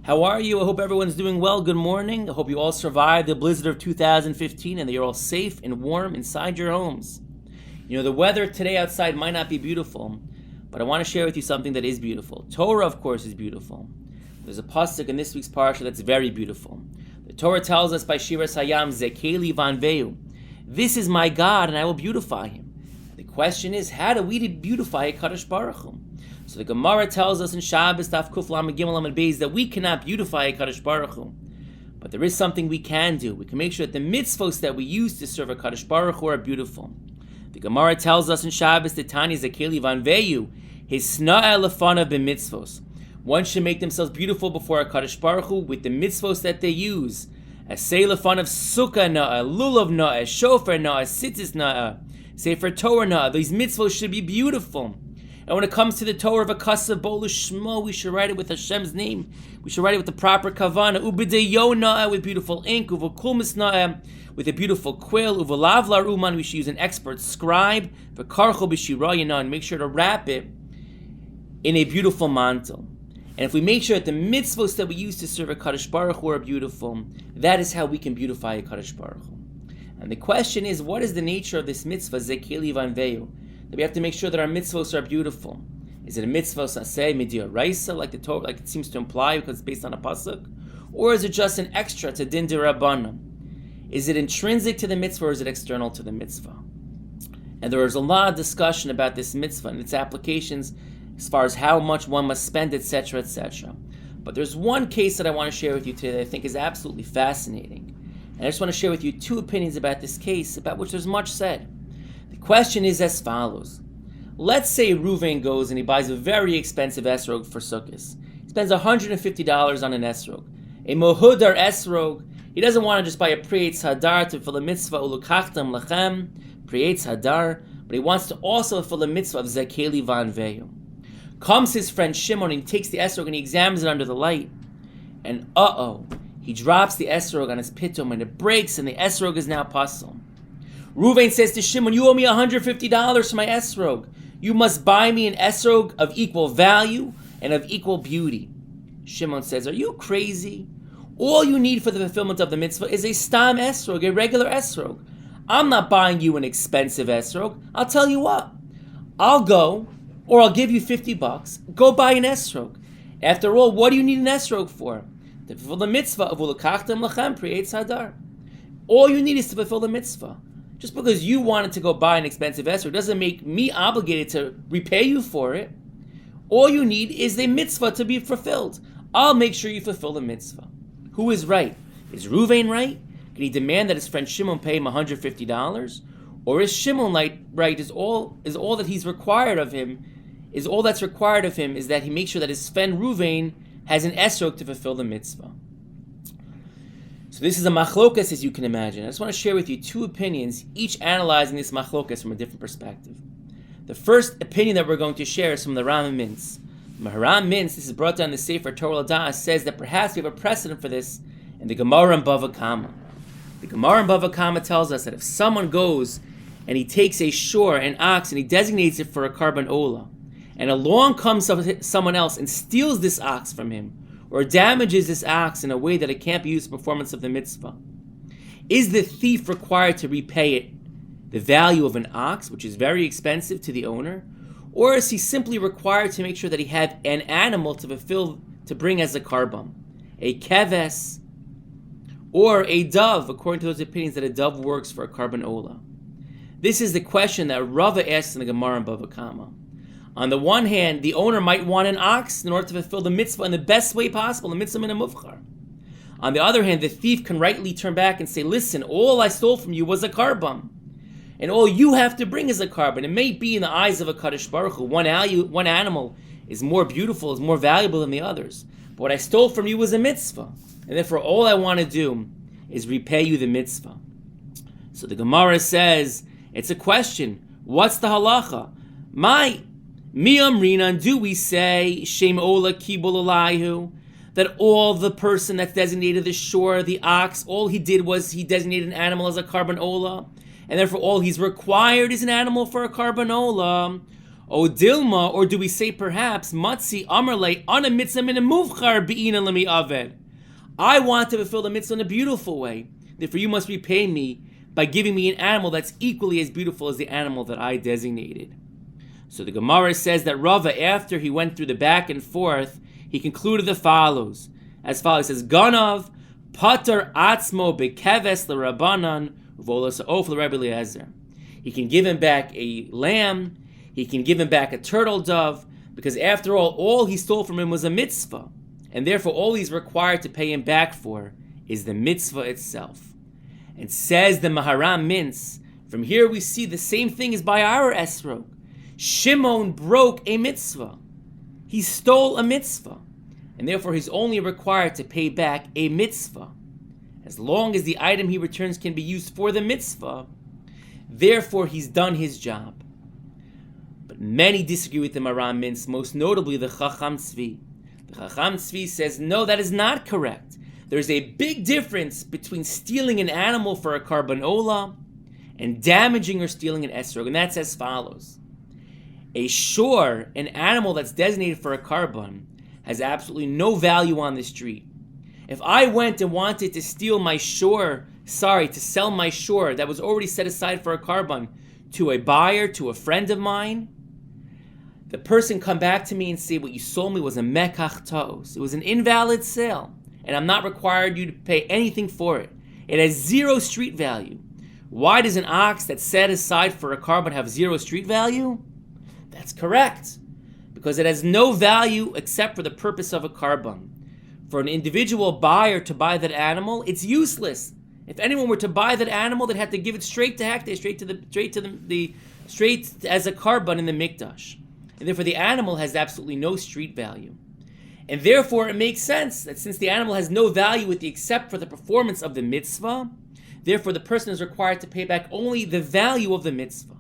How are you? I hope everyone's doing well. Good morning. I hope you all survived the blizzard of 2015 and that you're all safe and warm inside your homes. You know, the weather today outside might not be beautiful, but I want to share with you something that is beautiful. Torah, of course, is beautiful. There's a pasuk in this week's parsha that's very beautiful. The Torah tells us by Shiur Hayam, Zekeli vanveu, this is my God and I will beautify him. The question is, how do we beautify a Kadosh Baruch Hu? So the Gemara tells us in Shabbos Daf Kuf Lamed Gimel Lamed Beis that we cannot beautify a Kadosh Baruch Hu, but there is something we can do. We can make sure that the mitzvos that we use to serve a Kadosh Baruch Hu are beautiful. The Gemara tells us in Shabbos that Tani Zekeli vanveyu hisna'a lefanav b'mitzvos. One should make themselves beautiful before a Kadosh Baruch Hu with the mitzvos that they use. Asay lefanav sukkah na'a, lulav na'a, shofar na'a, sitzis na'a, sefer Torah na'a. These mitzvos should be beautiful. And when it comes to the Torah of a kasav bolu shmo, we should write it with Hashem's name. We should write it with the proper kavana. Ubedeyo na'a, with beautiful ink. Uvakulmis na'a, with a beautiful quill. Uvalav laruman, we should use an expert scribe. V'karcho b'shirayana, and make sure to wrap it in a beautiful mantle. And if we make sure that the mitzvos that we use to serve a Kadosh Baruch Hu are beautiful, that is how we can beautify a Kadosh Baruch Hu. And the question is, what is the nature of this mitzvah, Zekeli vanveyu? That we have to make sure that our mitzvos are beautiful. Is it a mitzvah saseh midioraisa, like the Torah, like it seems to imply because it's based on a pasuk, or is it just an extra to din d'Rabbanan? Is it intrinsic to the mitzvah or is it external to the mitzvah? And there is a lot of discussion about this mitzvah and its applications as far as how much one must spend, etc., etc. But there's one case that I want to share with you today that I think is absolutely fascinating. And I just want to share with you two opinions about this case, about which there's much said. The question is as follows. Let's say Reuven goes and he buys a very expensive esrog for Sukkot. He spends $150 on an esrog. A mohudar esrog. He doesn't want to just buy a prietz hadar to fulfill the mitzvah ulukachtam lachem, prietz hadar, but he wants to also fulfill the mitzvah of Zekeli vanveyu. Comes his friend Shimon and he takes the esrog and he examines it under the light. And he drops the esrog on his pitum and it breaks and the esrog is now pasul. Reuven says to Shimon, you owe me $150 for my esrog. You must buy me an esrog of equal value and of equal beauty. Shimon says, are you crazy? All you need for the fulfillment of the mitzvah is a stam esrog, a regular esrog. I'm not buying you an expensive esrog. I'll tell you what. I'll go, or I'll give you $50. Go buy an esrog. After all, what do you need an esrog for? To fulfill the mitzvah of ulakachtem lachem prietz hadar. All you need is to fulfill the mitzvah. Just because you wanted to go buy an expensive esrog doesn't make me obligated to repay you for it. All you need is the mitzvah to be fulfilled. I'll make sure you fulfill the mitzvah. Who is right? Is Reuven right? Can he demand that his friend Shimon pay him $150? Or is Shimon right? Is all that he's required of him? Is all that's required of him is that he makes sure that his friend Reuven has an esrog to fulfill the mitzvah. So this is a machlokas, as you can imagine. I just want to share with you two opinions, each analyzing this machlokas from a different perspective. The first opinion that we're going to share is from the Ram Mintz. Maharam Mintz, this is brought down in the Sefer Torah L'Da'as, says that perhaps we have a precedent for this in the Gemara and Bava Kama. The Gemara and Bava Kama tells us that if someone goes and he takes a shore, an ox, and he designates it for a carbon ola, and along comes someone else and steals this ox from him, or damages this ox in a way that it can't be used for performance of the mitzvah, is the thief required to repay it the value of an ox, which is very expensive to the owner, or is he simply required to make sure that he had an animal to bring as a carbon, a keves, or a dove, according to those opinions that a dove works for a carbon ola? This is the question that Rava asks in the Gemara and Bava Kama. On the one hand, the owner might want an ox in order to fulfill the mitzvah in the best way possible, the mitzvah min ha-muvchar. On the other hand, the thief can rightly turn back and say, listen, all I stole from you was a carbon, and all you have to bring is a carbon. It may be in the eyes of a Kadosh Baruch Hu, one animal is more beautiful, is more valuable than the others. But what I stole from you was a mitzvah, and therefore all I want to do is repay you the mitzvah. So the Gemara says, it's a question. What's the halacha? Miyamrinan, do we say Shem Ola Kibul Alayhu, that all the person that's designated the shore, the ox, all he did was he designated an animal as a carbon ola, and therefore all he's required is an animal for a carbon ola? O Dilma, or do we say perhaps, Matzi Amarle ana mitzvah min muvchar be'ina lemi aved. I want to fulfill the mitzvah in a beautiful way. Therefore you must repay me by giving me an animal that's equally as beautiful as the animal that I designated. So the Gemara says that Rava, after he went through the back and forth, he concluded the follows. As follows, he says, Ganav, Pater Atzmo Bekeves LeRabbanan, Volas Of LeRabbi Eliezer. He can give him back a lamb, he can give him back a turtle dove, because after all he stole from him was a mitzvah, and therefore all he's required to pay him back for is the mitzvah itself. And says the Maharam Mintz, from here we see the same thing as by our esrog. Shimon broke a mitzvah. He stole a mitzvah, and therefore he's only required to pay back a mitzvah. As long as the item he returns can be used for the mitzvah, therefore he's done his job. But many disagree with the Maharam Mintz, most notably the Chacham Tzvi. The Chacham Tzvi says, no, that is not correct. There's a big difference between stealing an animal for a karban ola and damaging or stealing an esrog, and that's as follows. A shor, an animal that's designated for a karban, has absolutely no value on the street. If I went and wanted to steal my shor, to sell my shor that was already set aside for a karban to a buyer, to a friend of mine, the person come back to me and say, what you sold me was a mekach tos. It was an invalid sale, and I'm not required you to pay anything for it. It has zero street value. Why does an ox that's set aside for a karban have zero street value? That's correct, because it has no value except for the purpose of a karban. For an individual buyer to buy that animal, it's useless. If anyone were to buy that animal, they'd have to give it straight to Hekdesh, straight as a karban in the mikdash, and therefore the animal has absolutely no street value. And therefore it makes sense that since the animal has no value except for the performance of the mitzvah, therefore the person is required to pay back only the value of the mitzvah.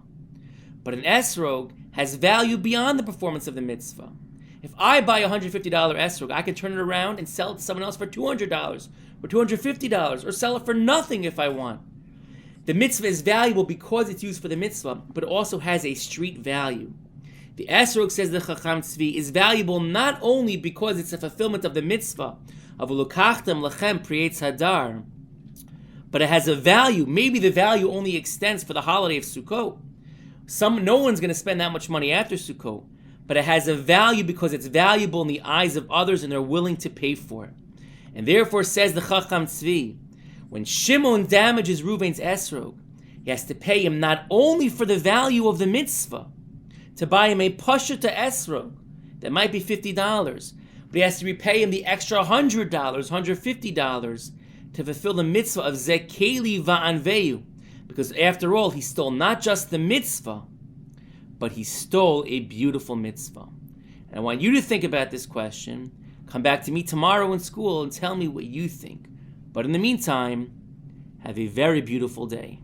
But an esrog has value beyond the performance of the mitzvah. If I buy a $150 esrog, I can turn it around and sell it to someone else for $200 or $250 or sell it for nothing if I want. The mitzvah is valuable because it's used for the mitzvah, but it also has a street value. The esrog, says the Chacham Tzvi, is valuable not only because it's a fulfillment of the mitzvah of Ulukachtem Lachem Prietz Hadar, but it has a value. Maybe the value only extends for the holiday of Sukkot. No one's going to spend that much money after Sukkot, but it has a value because it's valuable in the eyes of others and they're willing to pay for it. And therefore, says the Chacham Tzvi, when Shimon damages Reuven's esrog, he has to pay him not only for the value of the mitzvah, to buy him a pashut esrog that might be $50, but he has to repay him the extra $100, $150 to fulfill the mitzvah of Zekeli Va'anveyu, because after all, he stole not just the mitzvah, but he stole a beautiful mitzvah. And I want you to think about this question. Come back to me tomorrow in school and tell me what you think. But in the meantime, have a very beautiful day.